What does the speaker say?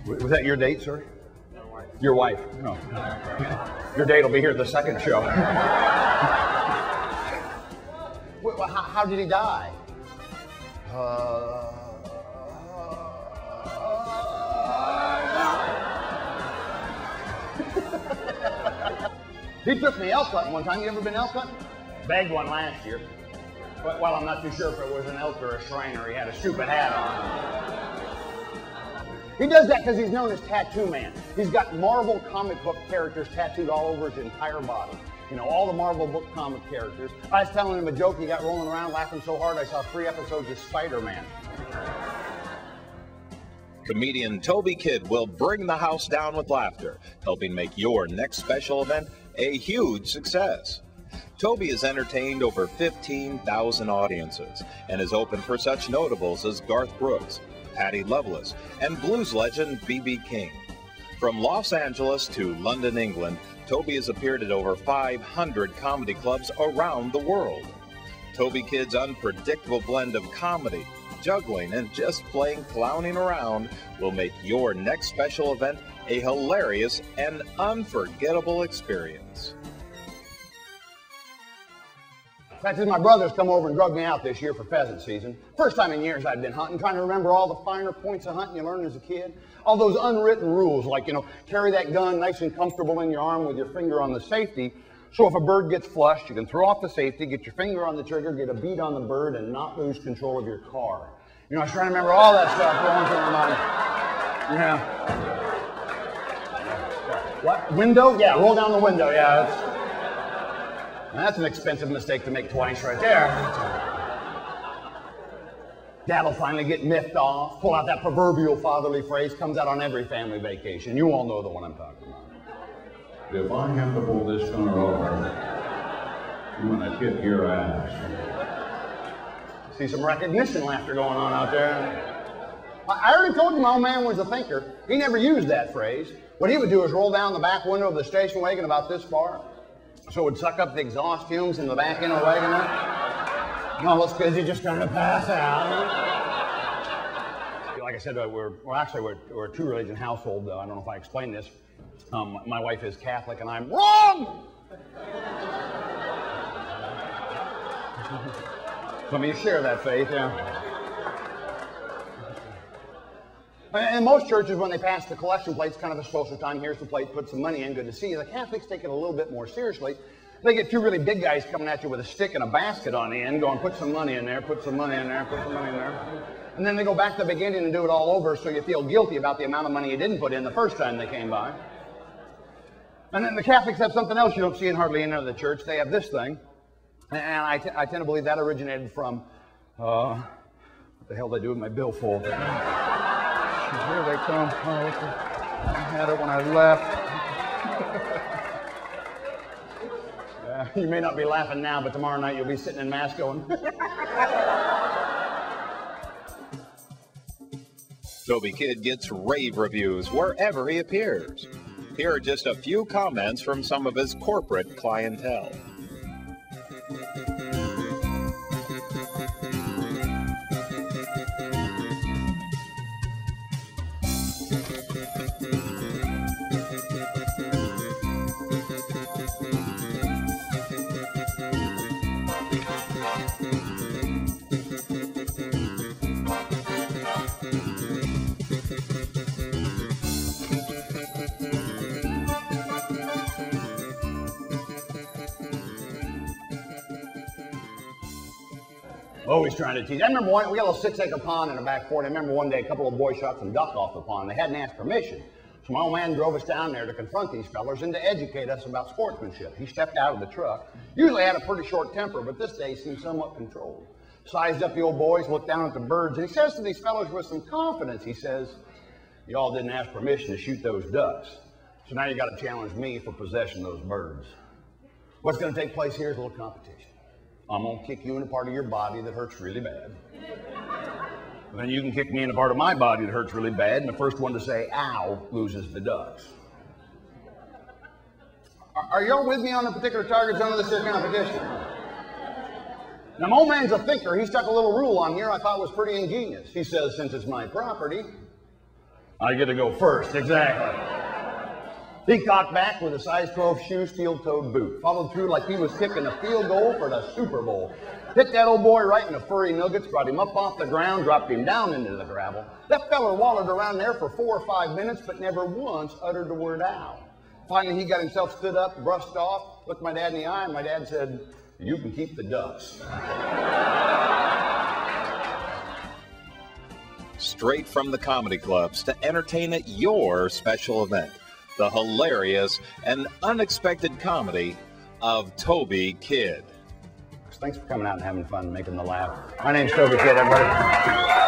Was that your date, sir? Your wife. No. Your date will be here at the second show. How did he die? He took me elk hunting one time. You ever been elk hunting? Bagged one last year. Well, I'm not too sure if it was an elk or a shriner. He had a stupid hat on. He does that because he's known as Tattoo Man. He's got Marvel comic book characters tattooed all over his entire body. You know, all the Marvel book comic characters. I was telling him a joke. He got rolling around laughing so hard I saw 3 episodes of Spider-Man. Comedian Toby Kidd will bring the house down with laughter, helping make your next special event a huge success. Toby has entertained over 15,000 audiences and is open for such notables as Garth Brooks, Patti Loveless, and blues legend B.B. King. From Los Angeles to London, England, Toby has appeared at over 500 comedy clubs around the world. Toby Kidd's unpredictable blend of comedy, juggling, and just plain clowning around will make your next special event a hilarious and unforgettable experience. In fact, my brothers come over and drug me out this year for pheasant season. First time in years I'd been hunting, trying to remember all the finer points of hunting you learned as a kid. All those unwritten rules, like, you know, carry that gun nice and comfortable in your arm with your finger on the safety. So if a bird gets flushed, you can throw off the safety, get your finger on the trigger, get a bead on the bird, and not lose control of your car. You know, I was trying to remember all that stuff going through my mind. Yeah. What? Window? Yeah, roll down the window. Yeah. That's an expensive mistake to make twice right there. Dad'll finally get miffed off, pull out that proverbial fatherly phrase, comes out on every family vacation. You all know the one I'm talking about. If I have to pull this car over, I'm going to kick your ass. See some recognition laughter going on out there. I already told you my old man was a thinker. He never used that phrase. What he would do is roll down the back window of the station wagon about this far, so it would suck up the exhaust fumes in the back end of the wagon. No, it's because you're just going to pass out. Like I said, we're a two-religion household. I don't know if I explained this. My wife is Catholic, and I'm wrong. Some of you share that faith, yeah. In most churches, when they pass the collection plates, kind of a social time, here's the plate, put some money in, good to see you. The Catholics take it a little bit more seriously. They get 2 really big guys coming at you with a stick and a basket on the end, going, put some money in there, put some money in there, put some money in there. And then they go back to the beginning and do it all over, so you feel guilty about the amount of money you didn't put in the first time they came by. And then the Catholics have something else you don't see in hardly any other church. They have this thing. And I tend to believe that originated from, what the hell did I do with my billfold? Here they come. Oh, I had it when I left. You may not be laughing now, but tomorrow night you'll be sitting in mass going. Toby Kidd gets rave reviews wherever he appears. Here are just a few comments from some of his corporate clientele. Always trying to teach. I remember we got a little 6-acre pond in the back fort. I remember one day a couple of boys shot some duck off the pond. They hadn't asked permission. So my old man drove us down there to confront these fellers and to educate us about sportsmanship. He stepped out of the truck. Usually had a pretty short temper, but this day seemed somewhat controlled. Sized up the old boys, looked down at the birds, and he says to these fellers with some confidence, he says, y'all didn't ask permission to shoot those ducks. So now you got to challenge me for possession of those birds. What's going to take place here is a little competition. I'm going to kick you in a part of your body that hurts really bad. Then you can kick me in a part of my body that hurts really bad, and the first one to say, ow, loses the ducks. Are y'all with me on a particular target zone of this here competition? Now, my old man's a thinker. He stuck a little rule on here I thought was pretty ingenious. He says, since it's my property, I get to go first, exactly. He cocked back with a size 12 shoe, steel-toed boot. Followed through like he was kicking a field goal for the Super Bowl. Hit that old boy right in the furry nuggets, brought him up off the ground, dropped him down into the gravel. That feller wallowed around there for 4 or 5 minutes, but never once uttered the word ow. Finally, he got himself stood up, brushed off, looked my dad in the eye, and my dad said, "You can keep the ducks." Straight from the comedy clubs to entertain at your special event. The hilarious and unexpected comedy of Toby Kidd. Thanks for coming out and having fun, making the laugh. My name's Toby Kidd, everybody.